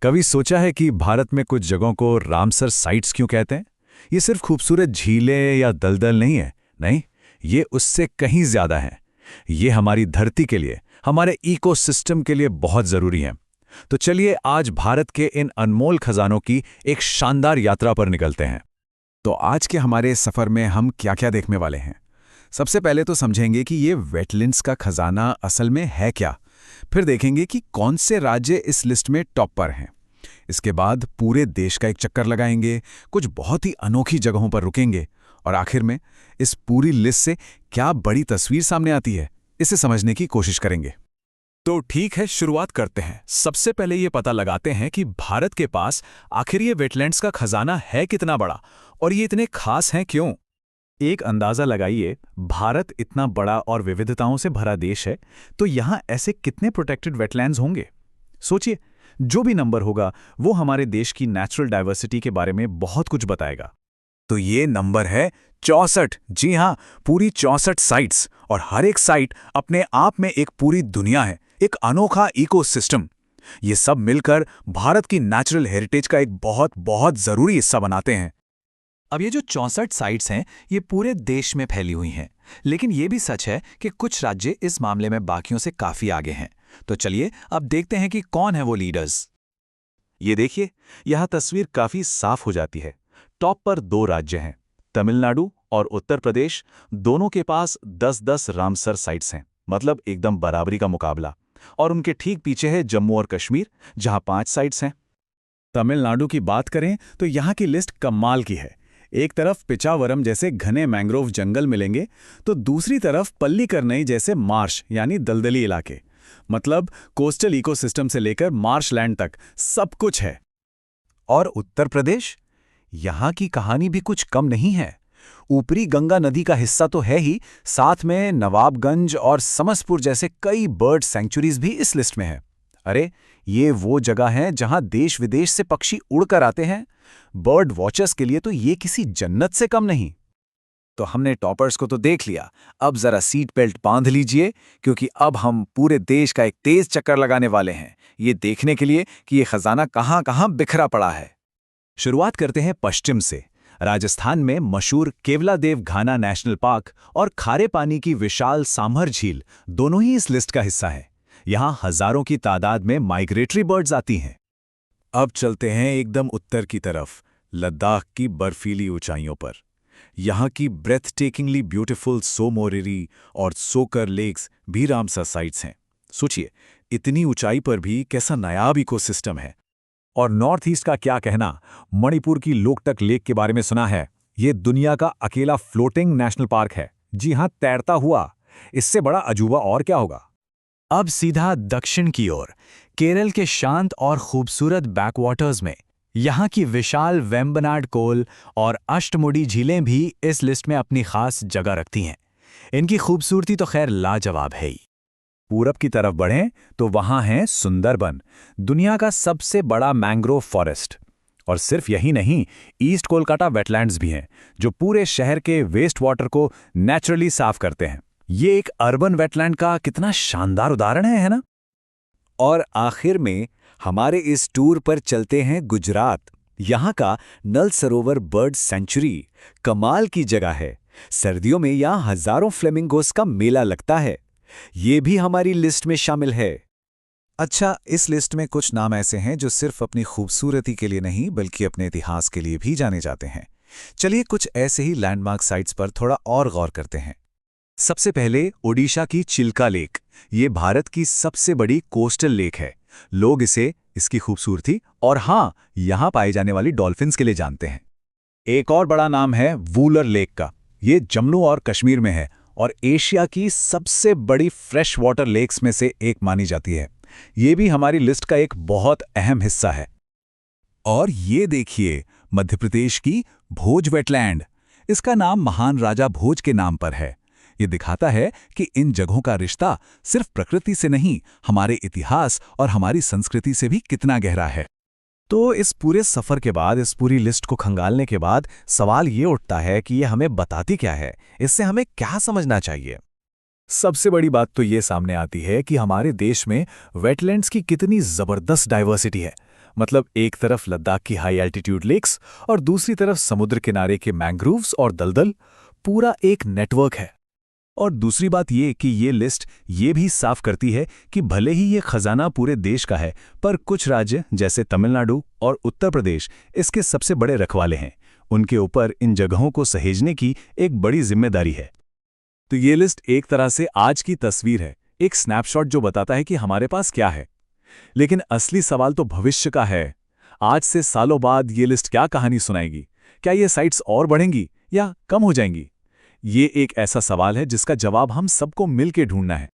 कभी सोचा है कि भारत में कुछ जगहों को रामसर साइट्स क्यों कहते हैं? ये सिर्फ खूबसूरत झीलें या दलदल नहीं है। नहीं, ये उससे कहीं ज्यादा है। ये हमारी धरती के लिए, हमारे इकोसिस्टम के लिए बहुत जरूरी है। तो चलिए आज भारत के इन अनमोल खजानों की एक शानदार यात्रा पर निकलते हैं। तो आज के हमारे सफर में हम क्या-क्या देखने वाले हैं? सबसे पहले तो समझेंगे कि ये वेटलैंड्स का खजाना असल में है क्या। फिर देखेंगे कि कौन से राज्य इस लिस्ट में टॉप पर हैं। इसके बाद पूरे देश का एक चक्कर लगाएंगे, कुछ बहुत ही अनोखी जगहों पर रुकेंगे और आखिर में इस पूरी लिस्ट से क्या बड़ी तस्वीर सामने आती है, इसे समझने की कोशिश करेंगे। तो ठीक है, शुरुआत करते हैं। सबसे पहले ये पता लगाते हैं कि भारत के पास आखिर ये वेटलैंड्स का खजाना है कितना बड़ा और ये इतने खास हैं क्यों। एक अंदाजा लगाइए, भारत इतना बड़ा और विविधताओं से भरा देश है, तो यहाँ ऐसे कितने प्रोटेक्टेड वेटलैंड्स होंगे। सोचिए, जो भी नंबर होगा वो हमारे देश की नेचुरल डाइवर्सिटी के बारे में बहुत कुछ बताएगा। तो ये नंबर है 64। जी हाँ, पूरी 64 साइट्स, और हर एक साइट अपने आप में एक पूरी दुनिया है, एक अनोखा इकोसिस्टम। ये सब मिलकर भारत की नेचुरल हेरिटेज का एक बहुत बहुत जरूरी हिस्सा बनाते हैं। अब ये जो 64 साइट्स हैं, ये पूरे देश में फैली हुई हैं, लेकिन ये भी सच है कि कुछ राज्य इस मामले में बाकियों से काफी आगे हैं। तो चलिए अब देखते हैं कि कौन है वो लीडर्स। ये देखिए, यह तस्वीर काफी साफ हो जाती है। टॉप पर दो राज्य हैं, तमिलनाडु और उत्तर प्रदेश। दोनों के पास 10-10 रामसर साइट्स हैं, मतलब एकदम बराबरी का मुकाबला। और उनके ठीक पीछे है जम्मू और कश्मीर, जहां 5 साइट्स हैं। तमिलनाडु की बात करें तो यहाँ की लिस्ट कमाल की है। एक तरफ पिचावरम जैसे घने मैंग्रोव जंगल मिलेंगे, तो दूसरी तरफ पल्लीकरनई जैसे मार्श यानी दलदली इलाके। मतलब कोस्टल इकोसिस्टम से लेकर मार्शलैंड तक सब कुछ है। और उत्तर प्रदेश, यहाँ की कहानी भी कुछ कम नहीं है। ऊपरी गंगा नदी का हिस्सा तो है ही, साथ में नवाबगंज और समसपुर जैसे कई बर्ड सेंचुरीज भी इस लिस्ट में है। अरे, ये वो जगह है जहां देश विदेश से पक्षी उड़कर आते हैं। बर्ड वॉचर्स के लिए तो ये किसी जन्नत से कम नहीं। तो हमने टॉपर्स को तो देख लिया, अब जरा सीट बेल्ट बांध लीजिए, क्योंकि अब हम पूरे देश का एक तेज चक्कर लगाने वाले हैं, ये देखने के लिए कि ये खजाना कहां कहां बिखरा पड़ा है। शुरुआत करते हैं पश्चिम से। राजस्थान में मशहूर केवलादेव घाना नेशनल पार्क और खारे पानी की विशाल सांभर झील दोनों ही इस लिस्ट का हिस्सा है। यहां हजारों की तादाद में माइग्रेटरी बर्ड्स आती हैं। अब चलते हैं एकदम उत्तर की तरफ, लद्दाख की बर्फीली ऊंचाइयों पर। यहाँ की ब्रेथ टेकिंगली ब्यूटिफुल सो मोरिरी और सोकर लेक्स भी रामसर साइट्स हैं। सोचिए, इतनी ऊंचाई पर भी कैसा नायाब इकोसिस्टम है। और नॉर्थ ईस्ट का क्या कहना, मणिपुर की लोकटक लेक के बारे में सुना है। ये दुनिया का अकेला फ्लोटिंग नेशनल पार्क है। जी हाँ, तैरता हुआ। इससे बड़ा अजूबा और क्या होगा। अब सीधा दक्षिण की ओर, केरल के शांत और खूबसूरत बैकवाटर्स में यहाँ की विशाल वेम्बनाड कोल और अष्टमुडी झीलें भी इस लिस्ट में अपनी खास जगह रखती हैं। इनकी खूबसूरती तो खैर लाजवाब है ही। पूरब की तरफ बढ़ें तो वहाँ है सुंदरबन, दुनिया का सबसे बड़ा मैंग्रोव फॉरेस्ट। और सिर्फ यही नहीं, ईस्ट कोलकाता वेटलैंड्स भी हैं, जो पूरे शहर के वेस्ट वाटर को नेचुरली साफ करते हैं। ये एक अर्बन वेटलैंड का कितना शानदार उदाहरण है ना। और आखिर में हमारे इस टूर पर चलते हैं गुजरात। यहाँ का नल सरोवर बर्ड सेंचुरी कमाल की जगह है। सर्दियों में यहाँ हजारों फ्लेमिंगोस का मेला लगता है। ये भी हमारी लिस्ट में शामिल है। अच्छा, इस लिस्ट में कुछ नाम ऐसे हैं जो सिर्फ अपनी खूबसूरती के लिए नहीं बल्कि अपने इतिहास के लिए भी जाने जाते हैं। चलिए कुछ ऐसे ही लैंडमार्क साइट्स पर थोड़ा और गौर करते हैं। सबसे पहले ओडिशा की चिल्का लेक। ये भारत की सबसे बड़ी कोस्टल लेक है। लोग इसे इसकी खूबसूरती और हाँ, यहाँ पाए जाने वाली डॉल्फिन्स के लिए जानते हैं। एक और बड़ा नाम है वूलर लेक का। ये जम्मू और कश्मीर में है और एशिया की सबसे बड़ी फ्रेश वाटर लेक्स में से एक मानी जाती है। ये भी हमारी लिस्ट का एक बहुत अहम हिस्सा है। और ये देखिए, मध्य प्रदेश की भोज वेटलैंड। इसका नाम महान राजा भोज के नाम पर है। ये दिखाता है कि इन जगहों का रिश्ता सिर्फ प्रकृति से नहीं, हमारे इतिहास और हमारी संस्कृति से भी कितना गहरा है। तो इस पूरे सफर के बाद, इस पूरी लिस्ट को खंगालने के बाद सवाल ये उठता है कि ये हमें बताती क्या है, इससे हमें क्या समझना चाहिए। सबसे बड़ी बात तो ये सामने आती है कि हमारे देश में वेटलैंड्स की कितनी जबरदस्त डाइवर्सिटी है। मतलब एक तरफ लद्दाख की हाई एल्टीट्यूड लेक्स और दूसरी तरफ समुद्र किनारे के मैंग्रोव्स और दलदल, पूरा एक नेटवर्क है। और दूसरी बात ये कि ये लिस्ट ये भी साफ करती है कि भले ही ये खजाना पूरे देश का है, पर कुछ राज्य जैसे तमिलनाडु और उत्तर प्रदेश इसके सबसे बड़े रखवाले हैं। उनके ऊपर इन जगहों को सहेजने की एक बड़ी जिम्मेदारी है। तो ये लिस्ट एक तरह से आज की तस्वीर है, एक स्नैपशॉट जो बताता है कि हमारे पास क्या है। लेकिन असली सवाल तो भविष्य का है। आज से सालों बाद ये लिस्ट क्या कहानी सुनाएगी? क्या ये साइट्स और बढ़ेंगी या कम हो जाएंगी? ये एक ऐसा सवाल है जिसका जवाब हम सबको मिलकर ढूंढना है।